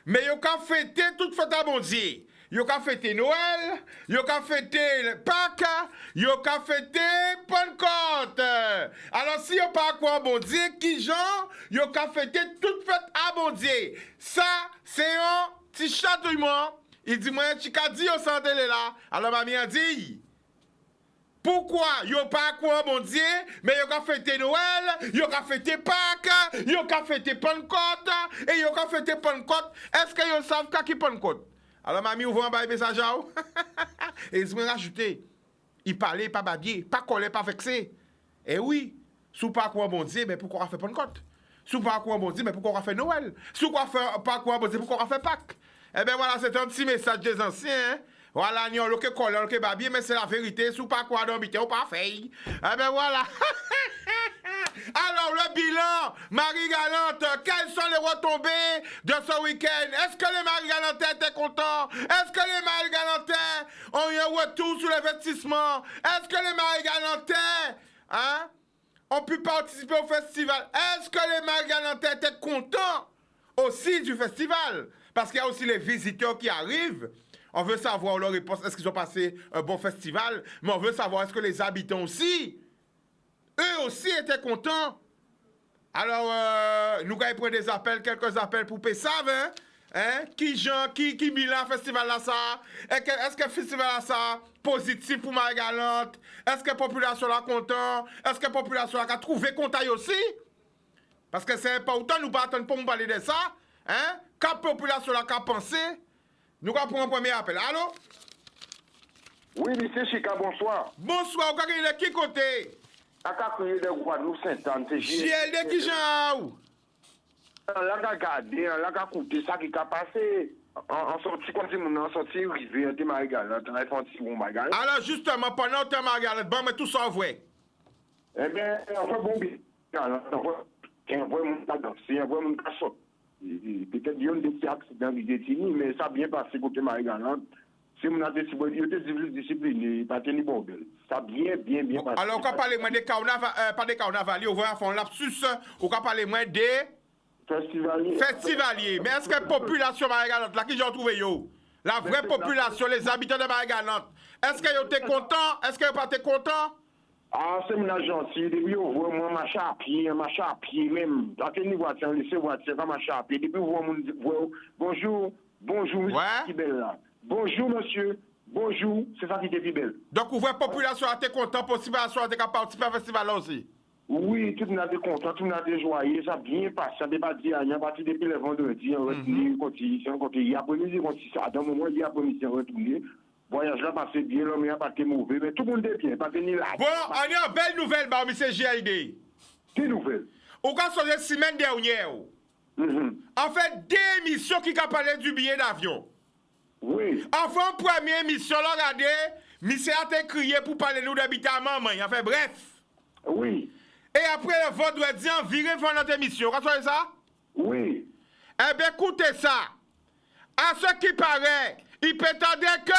C: mais yo ka fêter toute fête à bon Dieu. Yo ka fêter Noël, yo ka fêter Pâques, yo ka fêter Pentecôte. Alors si yo pas quoi bon Dieu, qui genre, yo ka fêter toute fête à bon Dieu. Ça c'est un petit chatouillement. Il dit moi tu ka dit yo santé là. Alors mamie a dit pourquoi yo pas quoi bon Dieu, mais yo ka fêter Noël, yo ka fêter Pâques, yo ka fêter Pentecôte, et yo ka fêter Pentecôte. Est-ce que yo savent qui Pentecôte? Alors mamie ouvre un bail message à ou. Et ils me rajouter. Il parlait pas babier, pas collé, pas vexé. Eh oui, sous pas quoi bon Dieu, mais pourquoi on fait Pentecôte? Sous pas quoi bon Dieu, mais pourquoi on fait Noël? Sous quoi pas quoi bon Dieu, pourquoi on fait Pâques? Eh bien voilà, c'est un petit message des anciens. Hein? Voilà, n'y a le que colle, le que babier, mais c'est la vérité. Sous pas quoi d'habiter ou pas fait. Eh ben voilà. Alors, le bilan, Marie Galante, quelles sont les retombées de ce week-end? Est-ce que les Marie Galantais étaient contents? Est-ce que les Marie Galantais ont eu un retour sur l'investissement? Est-ce que les Marie Galantais ont pu participer au festival? Est-ce que les Marie Galantais étaient contents aussi du festival? Parce qu'il y a aussi les visiteurs qui arrivent. On veut savoir leur réponse. Est-ce qu'ils ont passé un bon festival? Mais on veut savoir, est-ce que les habitants aussi, eux aussi étaient contents? Alors, nous allons prendre des appels, quelques appels pour Pessav. Hein? Hein? Qui bilan festival là ça? Est-ce que festival là ça positif pour Marie-Galante? Est-ce que la population là content? Est-ce que la population là a trouvé contact aussi? Parce que c'est important, nous pas attendre pour nous parler de ça. Hein? Quand la population là a pensé, nous allons prendre un premier appel. Allô?
D: Oui, monsieur Chika, bonsoir.
C: Bonsoir, vous avez de qui côté?
D: À Kakouye de Guadeloupe, Saint-Anne, c'est
C: JLD qui j'en
D: Là, regardez, là, écoutez ça qui a passé. En sortie, quand on a sorti, rivière de Marie-Galante, on a fait un petit bon bagage.
C: Alors justement, pendant que Marie-Galante, bon, mais tout ça vrai.
D: Eh bien, on fait bon bien. On voit mon tas danser, on voit mon tas sauter. Peut-être qu'il y a des accidents qui détinent, mais ça a bien passé côté Marie-Galante. Si on a des disciplines, pas tenir bon belle. Ça a bien passé.
C: Alors, on va parler moins des carnavals, pas des carnavaliers, on va faire un lapsus, on va parler moins des festivaliers. Mais est-ce que la population Marie-Galante, là, qui j'ai trouvé yo? La vraie population, les habitants de Marie-Galante, est-ce qu'ils étaient contents? Est-ce qu'ils n'ont pas été contents?
D: Ah, c'est mon gentil. Depuis, on voit moi marcher à pied même. Dans quel niveau, on laisse voiture, on marche à pied. Depuis, on voit bonjour, monsieur, qui belle là. Bonjour, monsieur. Bonjour, c'est ça qui était plus belle.
C: Donc, vous voyez la population a été contente, la population a été participer au festival là aussi?
D: Oui, tout le monde a été content, tout le monde a été joyeux, ça a bien passé, ça n'a pas dit rien, parti depuis le vendredi, on retourne, hier après-midi, à un moment, hier après-midi, on retourne. Voyage là passé bien, l'homme n'a pas été mauvais, mais tout le monde est bien, pas venu là.
C: Bon, on a une belle nouvelle, bah, monsieur GLD.
D: Quelle nouvelle?
C: Au cas de la semaine dernière, en fait, deux émissions qui ont parlé du billet d'avion.
D: Oui.
C: Enfin, première émission, regardez, monsieur a été crié pour parler nous d'habitement, en fait, bref.
D: Oui.
C: Et après, le vendredi, on vire voir notre émission. Vous savez ça?
D: Oui.
C: Eh bien, écoutez ça. À ce qui paraît, il peut attendre que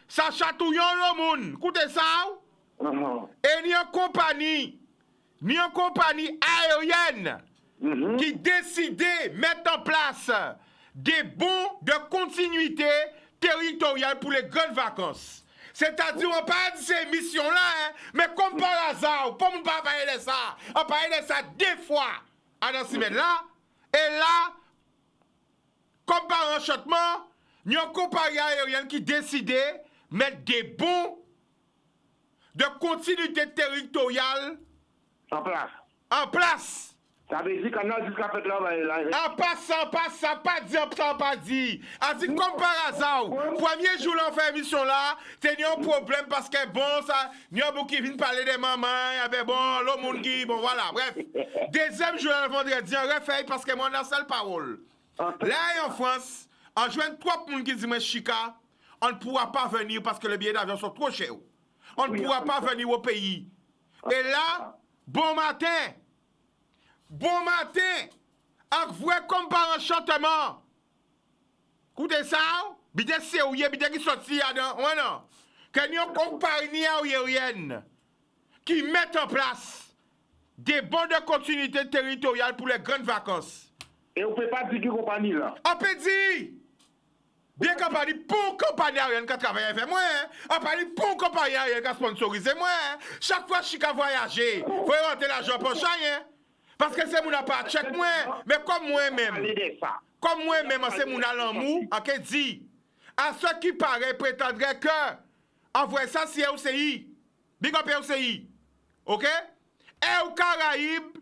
C: ça chatouille le monde. Écoutez ça. Et ni une compagnie aérienne qui décidait de mettre en place des bons de continuité territoriale pour les grandes vacances. C'est-à-dire, on parle de ces missions-là, hein, mais comme par hasard, comme on ne peut pas parler de ça, on parle de ça deux fois à dans ce là et là, comme par enchantement, il y a une compagnie aérienne qui décidait de mettre des bons de continuité territoriale
D: En place.
C: en place.
D: Ça veut dire qu'on a jusqu'à faire là.
C: En passant, pas dit. A dit comme par hasard, premier jour on fait émission là, t'es un problème parce que bon, ça, il y a beaucoup qui viennent parler des mamans, il y avait bon, le monde qui, bon voilà, bref. Deuxième jour le vendredi, on refait parce que moi on a seule parole. Là en France, on joint trois personnes qui disent, moi Chika, on ne pourra pas venir parce que les billets d'avion sont trop chers. On ne pourra pas venir au pays. Et là, bon matin, on voit comme par enchantement. Écoutez ça, bidé c'est ouye, bidé qui sorti à dans, ouais non. Que nous compagnie aérienne qui met en place des bons de continuité territoriale pour les grandes vacances.
D: Et on ne peut pas dire qui compagnie là.
C: On peut dire, bien qu'on parle pour compagnie aérienne qui travaille avec moi, on parle pour compagnie aérienne qui sponsorise moi. Chaque fois que je suis voyager, il faut rentrer l'argent pour chien. Parce que c'est mon appart, check moi, mais comme moi-même, c'est mon alamou, en qui dit, à ce qui paraît, prétendrait que, envoie ça, c'est OCI, big up OCI, ok? Et aux Caraïbes,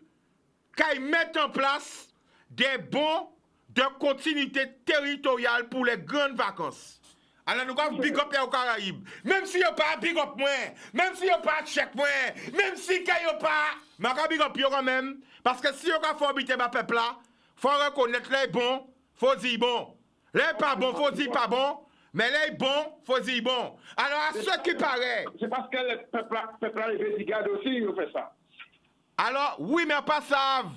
C: qu'ils mettent en place des bons de continuité territoriale pour les grandes vacances. Alors nous avons big up aux Caraïbes. Même si n'y a pas big up moi, même si n'y a pas check moi, même si n'y a pas, mais on big up quand même. Parce que si on a fait habiter ma peuple là, faut reconnaître les bons, faut dire bon. Les pas bons, faut dire pas bon. Mais les bons, faut dire bon. Alors à ce qui paraît.
D: C'est parce que le peuple là, les brigades aussi, ils ont fait ça.
C: Alors, oui, mais pas savent.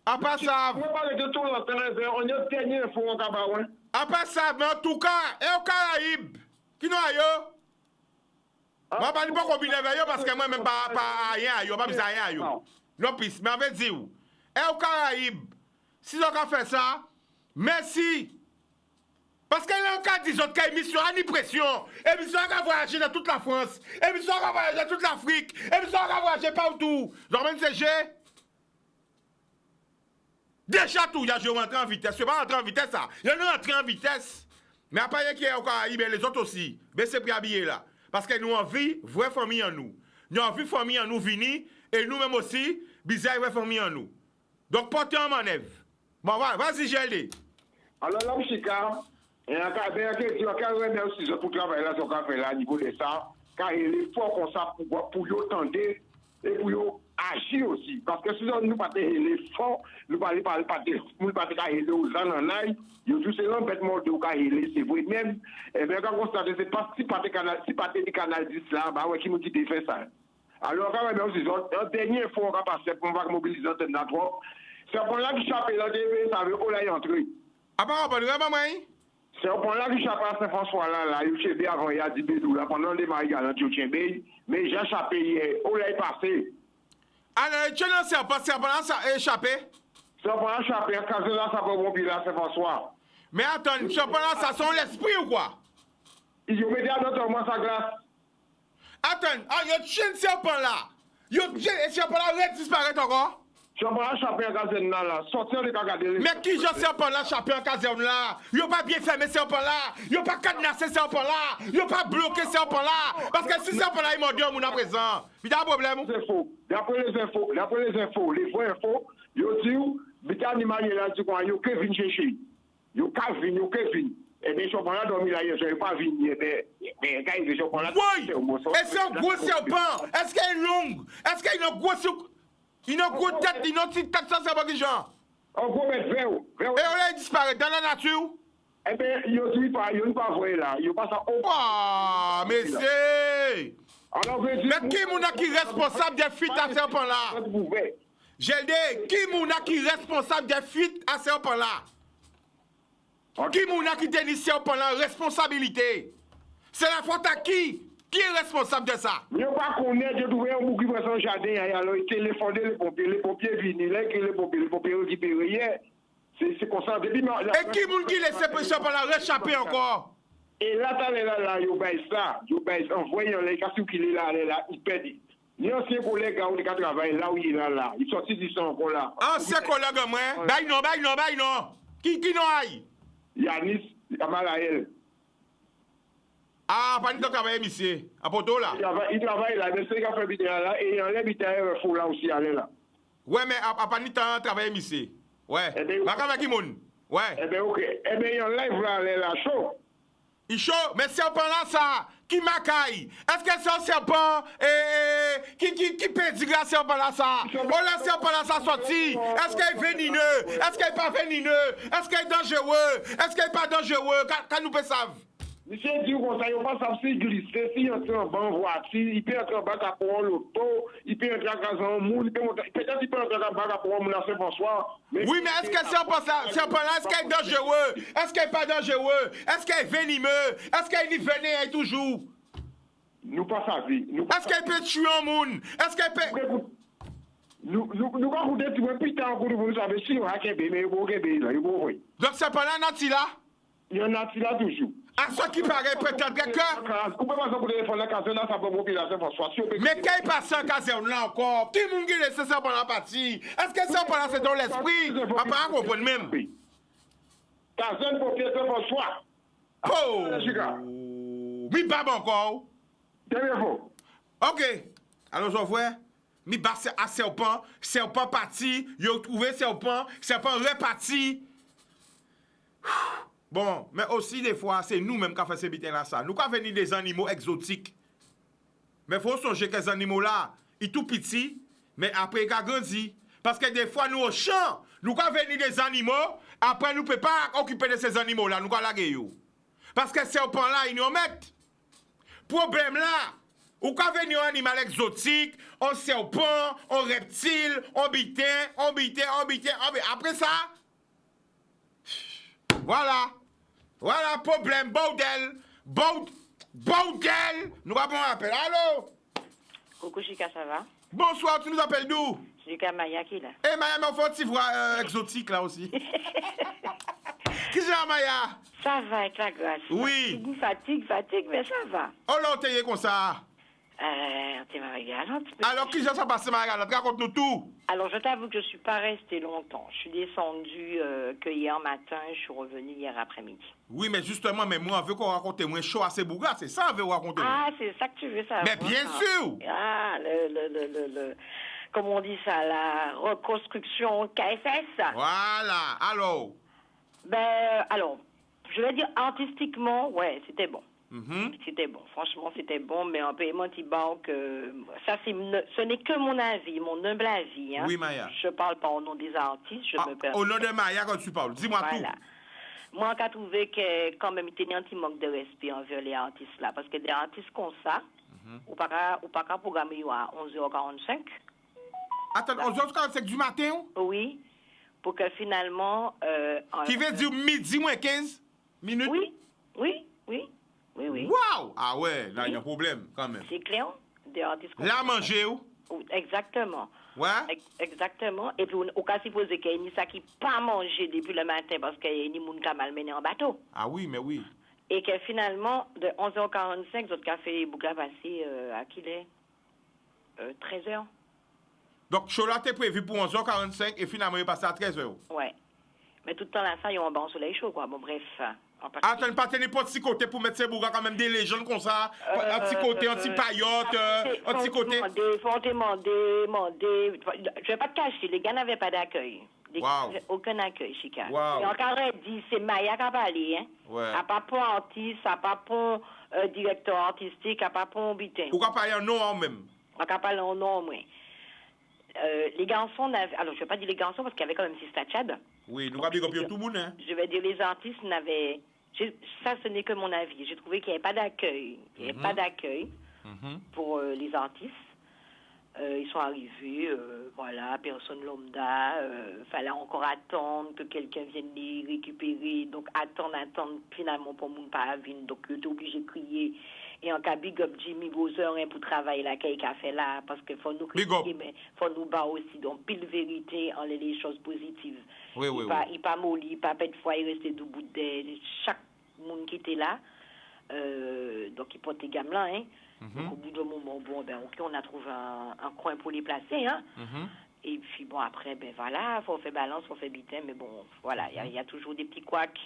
C: On pas savent.
D: On parle de tout l'intérêt, on a dernier info en Cabarouin.
C: On pas savent, mais en tout cas, et aux Caraïbes, qui nous a yo? Moi, je ne vais pas combiner avec eux parce que moi, même pas rien à eux, pas besoin rien à eux. Non, plus, mais on va dire, et aux Caraïbes, si on a fait ça, merci. Parce que là, on a dit autres émission à ni pression. Émission qui a voyagé dans toute la France. Émission qui a voyagé dans toute l'Afrique. Émission qui a voyagé partout. Genre, même CG. Déjà tout, il y a rentré en vitesse. Je ne pas rentrer en vitesse, ça. Il y a rentré en vitesse. Mais après, il y a au Caraïbe, les autres aussi. Mais c'est pour habiller là. Parce que nous avons vu vraie famille en nous. Nous avons vu famille en nous venir. Et nous-mêmes aussi, bizarre vraie famille en nous. Donc, portez en manœuvre. Bon, voilà, vas-y, Gélé.
D: Alors là, M. Chica, il y a un cas de aussi, je pour travailler là, sur le là, niveau de ça, car il est fort comme ça pour y entendre et pour y agir aussi. Parce que si nous ne pas fort, nous ne parlons pas de aux ananaïs, il y a tout l'embêtement de Kaélé, c'est vrai même. Et bien, quand on constate, c'est pas si pas des canal 10 là, bah ouais, qui nous dit de faire ça. Alors, quand même, aussi, un dernier effort on va passer pour mobiliser notre droit. C'est un point là qui chape là, ça veut qu'on aille entrer.
C: Ah, pas, maman.
D: C'est un point là qui chape à Saint-François là, il y a avant, il y a 10 bédous là, pendant les mariages, il y a mais j'ai échappé hier, on l'a passé.
C: Alors, tu n'as pas ça échappé?
D: C'est un point là qui chape à Casen là, ça va bon puis là, Saint-François.
C: Mais attends, tu n'as pas ça son l'esprit ou quoi?
D: Ils ont mis à notre moment sa glace.
C: Attends, il y a un serpent là. Il y a un serpent là, il disparaît encore?
D: C'est un point là qui chape à Casen là, sortir de Cagadé.
C: Mais qui j'ai serpent là, chapé en caserne là? Ils n'ont pas bien fermé serpent là. Ils n'ont pas cadenassé serpent là. Ils n'ont pas bloqué serpent là. Parce que si serpent là, il m'a dit à mon à présent. Il y a un problème.
D: C'est faux. D'après les infos, les vraies infos, ils disent, mais animal là, tu crois, ils ont que venir chercher. Ils ont que venir. Eh bien, je suis pas dormi là, je n'ai pas venir. Mais quand ils sont pas là,
C: oui! Et c'est un gros serpent. Est-ce qu'il est long? Est-ce qu'il a une grosse... Il a une grosse tête, il a une petite tête, ça c'est pas qui genre?
D: Un gros mètre vert.
C: Et on l'a disparu dans la nature?
D: Eh bien, ils n'ont pas vrai là. Ils n'ont pas ça.
C: Ah, mais c'est... Mais qui est qui est responsable des fuites à serpent là? J'ai dit, qui est qui est responsable des fuites à serpent là? Qui est qui dénie serpent là? Responsabilité. C'est la faute à qui? Qui est responsable de ça?
D: Je ne sais pas qu'on est, j'ai trouvé un bouc qui prend son jardin, alors il téléphone les pompiers viennent, les pompiers récupèrent. C'est comme ça. Et
C: qui est qui laisse ce serpent là réchapper encore?
D: Et là, il y a en voyant les cas qu'il est là, il perd. Il y a un ancien collègue qui travaille là où il est là. Il sortit du son encore là.
C: Ancien collègue, moi? Baille non. Qui non aille?
D: Yanis, Kamalaël.
C: Ah, pas de travail, monsieur. À Poto là.
D: Il travaille là, mais c'est qu'il a fait biter là, et il y a un biter fou là aussi, aller là.
C: Ouais, mais à pas de temps travailler, monsieur. Ouais. Ma avec qui moun? Ouais.
D: Eh bien, ok. Eh bien, il y a un live là, là, chaud.
C: Il chaud, mais serpent là, ça, qui m'accueille? Est-ce que c'est un serpent qui peut dire que serpent là, ça? Oh, le serpent là, ça sorti. Est-ce qu'il est vénineux? Est-ce qu'il n'est pas vénineux? Est-ce qu'il est dangereux? Est-ce qu'il n'est pas dangereux? Quand nous peut savoir?
D: Monsieur dit comme ça, il ne va pas savoir glisser, s'il entre en bas en voiture, il peut entrer en bas pour l'auto, il peut entrer en casa en moule, peut-être qu'il peut entrer en bas pour mon ancien François.
C: Oui, mais est-ce que serpent là, est-ce qu'il est dangereux? Est-ce qu'il n'est pas dangereux? Est-ce qu'il est venimeux? Est-ce qu'il est vénéneux toujours?
D: Nous pas ça vie.
C: Est-ce qu'il peut tuer un monde? Est-ce qu'il peut...
D: Nous quand vous dites, tu vois, putain, vous savez, si on a qu'un bébé, vous avez un bébé, là, vous voyez.
C: Donc serpent là, Nati là?
D: Il y en a là toujours.
C: À ce qui paraît peut-être que...
D: Vous pouvez pas pour téléphone là, caserne là, ça peut population François.
C: Mais quand il passe en caserne là encore, qui moun qui laisse ça pendant la partie? Est-ce que ça pendant c'est dans l'esprit? Après, on comprend même.
D: Caserne population François.
C: Oh! Mi bab encore.
D: Très faux.
C: Ok. Alors, je vois. Mi bab à serpent parti. Il a trouvé serpent reparti. Bon, mais aussi des fois, c'est nous-mêmes qui faisons ces bitins-là, ça. Nous, quand venir des animaux exotiques. Mais il faut songer que ces animaux-là, ils sont tout petits, mais après, ils grandissent. Parce que des fois, nous, au champ, nous, quand venir des animaux, après, nous ne pouvons pas occuper de ces animaux-là, nous, quand la gueule. Parce que ces serpents-là, ils nous mettent. Problème là, ou quand venir un animal exotique, un serpent, un reptile, un bitin. Après ça, voilà, problème, bordel. Nous avons un appel. Allô?
E: Coucou Chica, ça va?
C: Bonsoir, tu nous appelles d'où?
E: Chica Maya qui là?
C: Eh Maya, mais on fait un petit voix exotique là aussi. Qui c'est Maya?
E: Ça va avec la grâce.
C: Oui.
E: Fatigue, mais ça va.
C: Oh là, t'es comme ça.
E: T'es Marie-Galante.
C: Alors, qui ça passe, Marie-Galante? Raconte-nous tout.
E: Alors, je t'avoue que je suis pas restée longtemps. Je suis descendue que hier matin, je suis revenue hier après-midi.
C: Oui, mais justement, mais moi, on veut qu'on raconte moins chaud à ces bougas, c'est ça, on veut raconter.
E: Ah, c'est ça que tu veux savoir.
C: Mais bien sûr.
E: Ah, comment on dit ça, la reconstruction KFS.
C: Voilà, alors.
E: Alors, je vais dire artistiquement, ouais, c'était bon.
C: Mhm.
E: C'était bon, franchement, c'était bon, mais en paiement banque, ça, ce n'est que mon avis, mon humble avis. Hein.
C: Oui, Maya.
E: Je parle pas au nom des artistes, je me permets.
C: Au nom de Maya, quand tu parles, dis-moi
E: Voilà. Moi, j'ai trouvé que quand même, il y a un petit manque de respect envers les artistes là, parce que des artistes comme ça, ou pas qu'à programmer à 11h45.
C: Attends, 11h45 du matin?
E: Oui, pour que finalement...
C: Qui veut dire midi moins 15 minutes?
E: Oui.
C: Waouh! Ah ouais, là, il y a un problème, quand même.
E: C'est clair, des artistes comme
C: La
E: ça.
C: manger où?
E: Exactement.
C: Ouais?
E: Exactement. Et puis, au cas supposé qu'il y ait ni ça qui pas mangé depuis le matin parce qu'il y a ni moun qui a malmené en bateau.
C: Ah oui, mais oui.
E: Et que finalement, de 11h45, notre café Bouga passé à qu'il est 13h.
C: Donc, Chola t'es prévu pour 11h45 et finalement, il est passé à 13h.
E: Ouais. Mais tout le temps là, ça, ils ont un bon soleil chaud, quoi. Bon, bref.
C: Attends, pas tenir pas de petit côté pour mettre ces bougas quand même des légendes comme ça. Un petit côté, un petit paillote, un petit côté.
E: Faut demander. Je vais pas te cacher, les gars n'avaient pas d'accueil.
C: Wow.
E: Aucun accueil, Chica.
C: Wow.
E: Et encore, elle dit, c'est Maya qui a parlé, hein.
C: Ouais.
E: À pas pour artiste, à pas pour directeur artistique, à pas pour bitin.
C: Pourquoi pas un nom en même?
E: À pas parler en nom, moi. Les garçons n'avaient... Alors, je vais pas dire les garçons parce qu'il y avait quand même 6 stachades.
C: Oui, nous avons bien tout le monde, hein.
E: Je vais dire les artistes n'avaient... Ça, ce n'est que mon avis. J'ai trouvé qu'il n'y avait pas d'accueil. Il n'y avait pas d'accueil pour les artistes. Ils sont arrivés, voilà, personne lambda. Fallait encore attendre que quelqu'un vienne les récupérer. Donc, attendre, finalement, pour mon pas venir. Donc, j'étais obligé de crier. Et en cas, big up Jimmy Bowser hein, pour travailler là, qu'il a fait là. Parce qu'il faut nous critiquer, mais il faut nous battre aussi. Donc, pile vérité en les choses positives.
C: Oui.
E: Il pas molli, pas de fois, il restait debout de chaque monde qui était là. Donc, il portait gamme là, hein. Donc, au bout d'un moment, bon, ben, ok, on a trouvé un coin pour les placer, hein. Et puis, bon, après, ben, voilà, faut faire balance, faut faire bitin, mais bon, voilà, il y a toujours des petits couacs.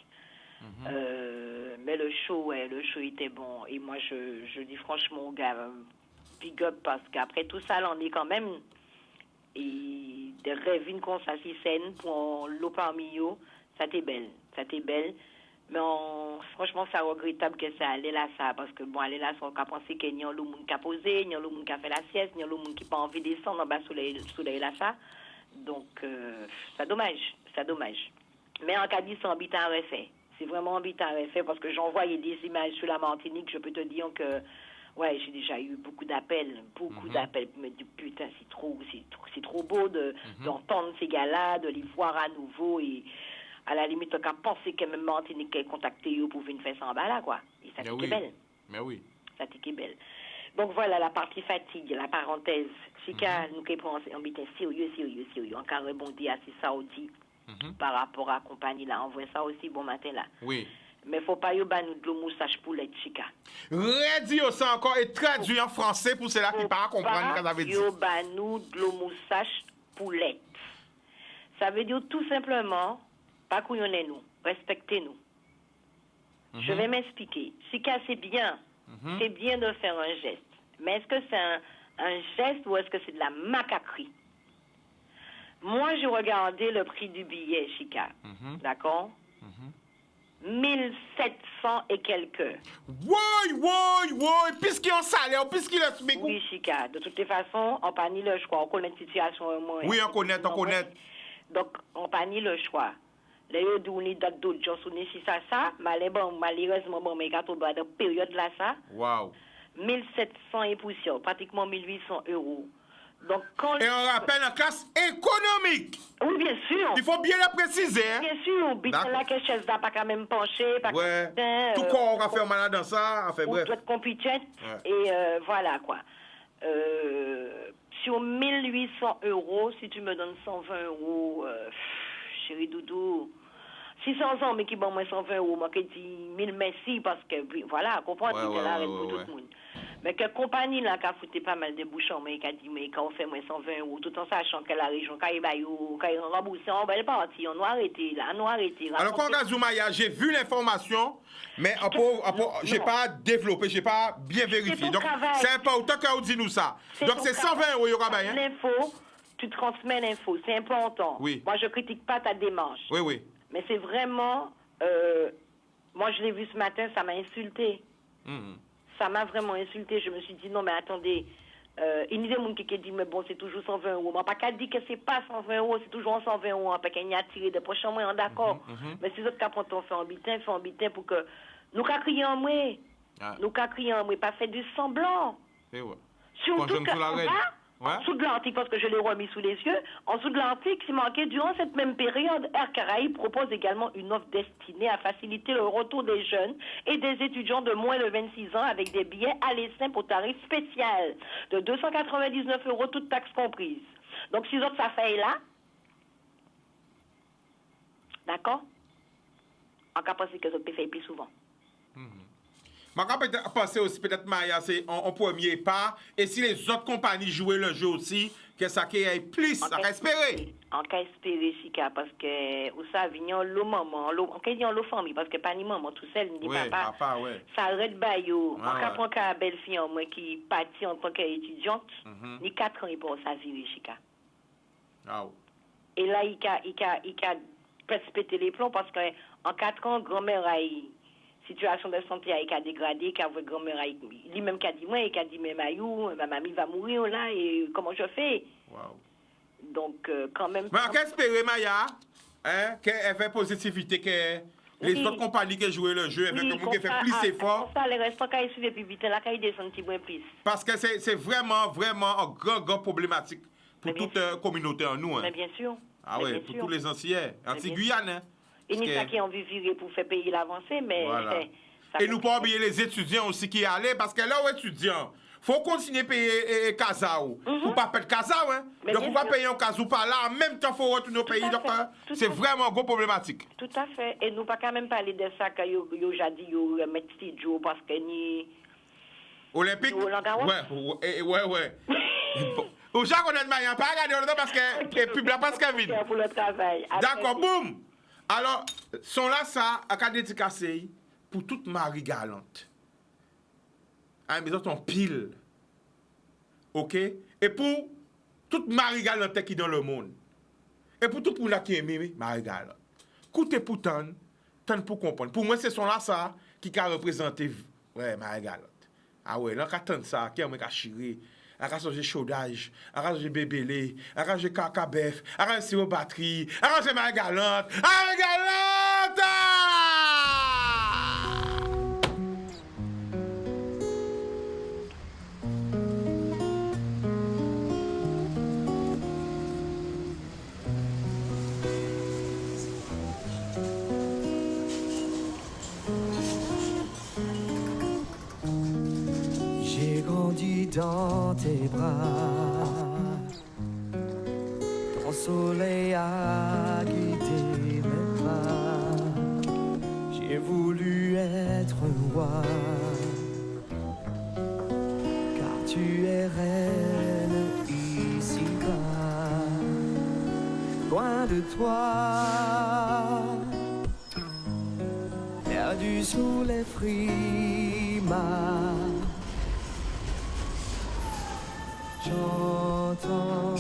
E: Mais le show était bon. Et moi, je dis franchement, gars, big up, parce qu'après tout ça, là, on est quand même... Et de rêver comme ça, si scène pour l'eau parmi eux, ça t'est belle. Mais franchement, c'est regrettable que ça allait là, ça, parce que bon, aller là, on a pensé qu'il y a le monde qui a posé, il y a le monde qui a fait la sieste, il y a le monde qui n'a pas envie de descendre en bas soleil là, ça. Donc, c'est dommage. Mais en cas de ça, habitant refait. C'est vraiment habitant refait, parce que j'envoyais des images sur la Martinique, je peux te dire que ouais, j'ai déjà eu beaucoup d'appels pour me dire putain, c'est trop beau d'entendre ces gars-là, de les voir à nouveau et à la limite on a pensé que même Martinique ait contacté eux pour venir faire ça en bas là quoi. Et ça t'est belle.
C: Mais oui.
E: Ça t'est belle. Donc voilà la partie fatigue, la parenthèse. Chica, nous qui prenons un bitin sérieux, encore rebondi à ces Saoudis par rapport à la compagnie là, on voit ça aussi bon matin là.
C: Oui.
E: Mais faut pas y avoir de l'eau moustache poulette, Chica.
C: Redis ça encore et traduit en français pour ceux-là qui ne pas comprendre ce que ça veut dire.
E: Faut pas nous de l'eau moustache poulette. Ça veut dire tout simplement, pas couillonnez-nous, respectez-nous. Je vais m'expliquer. Chica, c'est bien de faire un geste. Mais est-ce que c'est un geste ou est-ce que c'est de la macaquerie? Moi, j'ai regardé le prix du billet, Chica. D'accord? 1700 et quelques.
C: Oui, puisqu'il y a un salaire, puisqu'il y a un SMIC.
E: Oui, Chica. De toutes les façons, on pas ni le choix. On connaît la situation au moins.
C: Oui, on connaît.
E: Donc, on pas ni le choix. Les autres, on est d'autres gens, on est si ça, malheureusement, bon, mais quand on doit de période là, ça.
C: Wow.
E: 1700 et poussière, pratiquement 1800 €. Donc,
C: et on rappelle en classe économique.
E: Oui, bien sûr.
C: Il faut bien le préciser. Hein?
E: Bien sûr. Bitin là, que chaise n'a pas quand même penché. Pas
C: ouais. Tout corps, on va faire malade dans ça. Enfin, bref.
E: On doit être compétent. Ouais. Et voilà, quoi. Sur 1800 €, si tu me donnes 120 €, chérie Doudou, 600 ans, mais qui bon, moi 120 €, moi qui dis 1000 merci, parce que, voilà, comprends, tu es là avec tout le monde. Mais que compagnie là qui a foutu pas mal de bouchons, mais qui a dit, mais quand on fait moins 120 €, tout en sachant que la région, quand il rembourse, on va le partir, on doit arrêter là, on doit arrêter.
C: Alors, quand Gazoumaya, j'ai vu l'information, mais j'ai pas développé, j'ai pas bien vérifié. Donc,
E: travail.
C: c'est important qu'on dise nous ça.
E: C'est
C: Donc,
E: ton
C: c'est 120 €, il y aura bien.
E: L'info, tu transmets l'info, c'est important.
C: Oui.
E: Moi, je critique pas ta démarche.
C: Oui, oui.
E: Mais c'est vraiment, moi je l'ai vu ce matin, ça m'a insulté. Ça m'a vraiment insulté. Je me suis dit, non mais attendez, il y a des gens qui disent, mais bon, c'est toujours 120 €. Moi, pas qu'à dire que c'est pas 120 €, c'est toujours 120 €, parce qu'il y a tiré des prochains mois, d'accord. Mais si autres quand on fait en bitin pour que nous qu'à crier en moi. Nous qu'à crier en moi, pas faire du semblant.
C: Et ouais.
E: Surtout
C: Quand je me
E: qu'en
C: la
E: bas, en dessous de l'article, parce que je l'ai remis sous les yeux, en dessous de l'article, c'est marqué, durant cette même période, Air Caraïbes propose également une offre destinée à faciliter le retour des jeunes et des étudiants de moins de 26 ans avec des billets aller simple au tarif spécial de 299 €, toutes taxes comprises. Donc, si autres, ça fait là, d'accord? On peut penser que ça peut faire plus souvent.
C: Je peut-être penser aussi, peut-être, Maya, c'est en premier pas. Et si les autres compagnies jouaient le jeu aussi, que ça qui ait plus, ça va espérer.
E: On peut espérer, Sika, parce que, vous savez, il y a l'eau maman, on peut dire l'eau famille, parce que pas ni maman tout seul, ni
C: Oui,
E: papa.
C: ouais.
E: Ça arrête bayo.
C: Ah,
E: On peut prendre une belle fille en moi qui partit en tant qu'étudiante, ni 4 ans, il peut sa vie, Sika.
C: Ah, ouais.
E: Et là, il a presque pété les plombs, parce qu'en 4 ans, grand-mère a eu situation de santé a dégradé, car votre grand-mère a lui-même qui a dit moi, et qui a dit mais Mayou, ma mamie va mourir là, et comment je fais?
C: Wow.
E: Donc, quand même...
C: Mais on peut espérer, Maya, qu'elle fait positivité, que les autres compagnies qui jouent le jeu, avec le qui fait plus d'efforts.
E: Ça, les restants, quand ils suivent plus vite, là, quand ils descendent un petit peu plus.
C: Parce que c'est vraiment un grand problématique pour toute communauté en nous.
E: Mais bien sûr.
C: Ah oui, pour tous les anciens. Anti-Guyane,
E: Et ni ça qui ont vu virer pour faire payer l'avancée, mais...
C: Voilà. Et nous pas oublier les étudiants aussi qui allaient, parce que là, aux étudiants, faut continuer à payer Kazao. Faut pas payer Kazao, hein.
E: Mais
C: donc,
E: bien
C: faut pas
E: sûr.
C: payer un Kazao par là, en même temps, faut retourner au pays.
E: à
C: Donc,
E: fait.
C: c'est vraiment un gros problématique.
E: Tout à fait. Et nous pas quand même parler de ça, quand yo jadi yo remettre studio, parce que ni...
C: Olympique?
E: Roland Garros?
C: Ouais. Bon. Au Jacques, on a demandé, pas regarder longtemps parce que le public n'a pas ce qu'il vide.
E: Pour le travail.
C: D'accord, boum! Alors, sont là, ça, à cas dédicacé pour toute Marie galante. À la maison, on pile. OK? Et pour toute Marie galante qui est dans le monde. Et pour tout le monde qui aime Marie galante. Écoutez pourtant, tant pour comprendre. Pour moi, c'est son là, ça, qui a représenté, ouais, Marie galante. Ah ouais, là, quand ça, qui a chiré. A ka soje chaudage, a ka soje bébélé, a ka soje kakabef, a ka soje batterie, a ka soje ma galante,
F: J'ai grandi dans tes bras, ton soleil a guidé mes pas. J'ai voulu être roi, car tu es reine ici-bas. Loin de toi, perdu sous les frimas. J'entends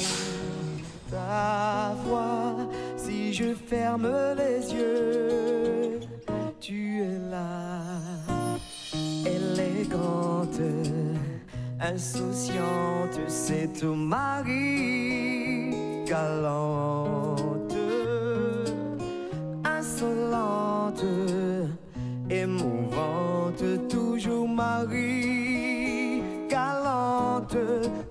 F: ta voix, si je ferme les yeux, tu es là, élégante, insouciante, c'est ton mari, galante, insolente, émouvante, toujours Marie, galante,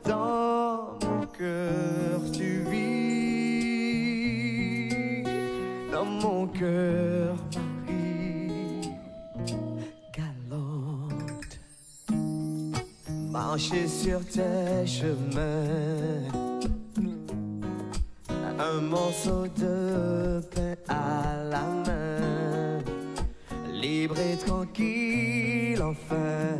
F: dans mon cœur tu vis, dans mon cœur Marie, galante, marcher sur tes chemins, un morceau de pain à la main, libre et tranquille enfin,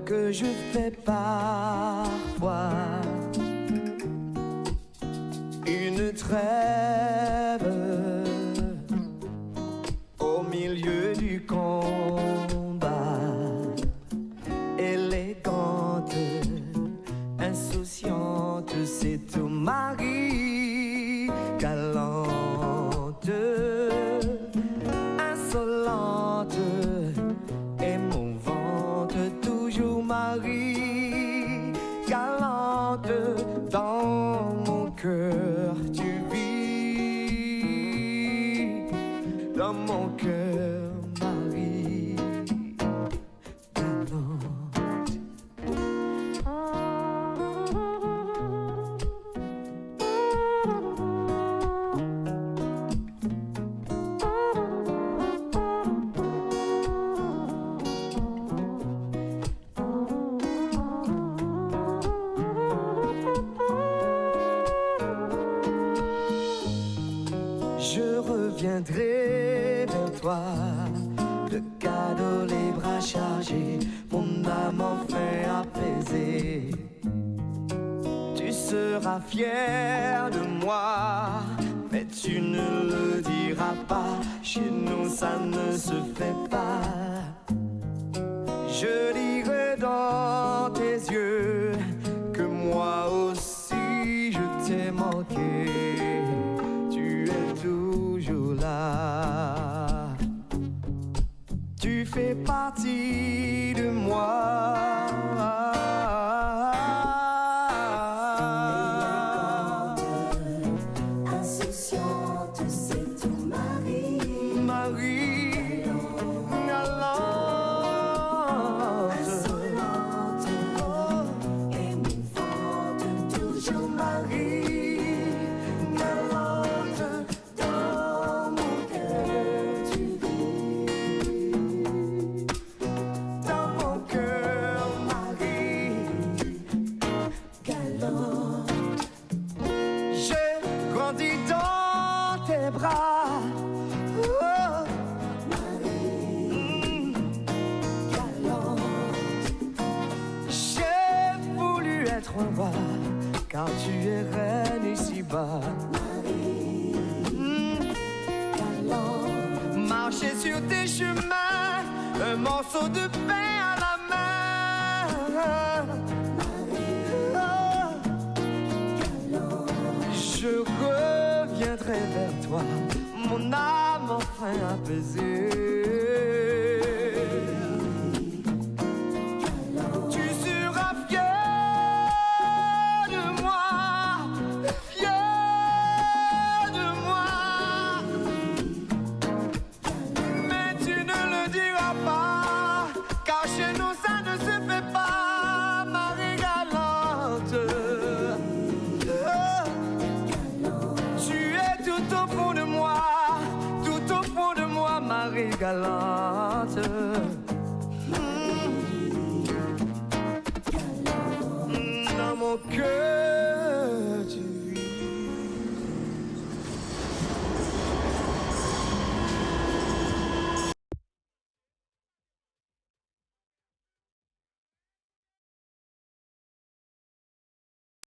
F: que je fais parfois une trêve au milieu du combat, élégante, insouciante, c'est tout Marie, galante, insolente, émouvante, toujours Marie, galante, dans mon cœur tu vis, dans mon cœur Marie, galante. Je reviendrai vers toi, le cadeau, les bras chargés, mon âme enfin apaisée. Tu seras fier de moi, mais tu ne le diras pas. Chez nous, ça ne se fait pas. Je lirai dans tes yeux que moi aussi je t'ai manqué. Tu es toujours là. Tu fais partie de moi.
G: Insouciante, c'est tout Marie.
F: Marie, galante,
G: Insolente, émouvante, toujours
F: Marie, galante,
G: dans mon cœur tu vis.
F: dans mon cœur, Marie,
G: Galante,
F: j'ai grandi dans tes bras. Oh,
G: galante,
F: j'ai voulu être un roi, car tu es reine ici-bas.
G: galante,
F: Marcher sur tes chemins, un morceau de pain à la main. Je reviendrai vers toi, mon âme enfin apaisée. Tu seras fier de moi, fier de moi. Mais tu ne le diras pas, car chez nous ça ne se fait pas, Marie galante. Tu es tout au fond de moi, tout au fond de moi, Marie galante.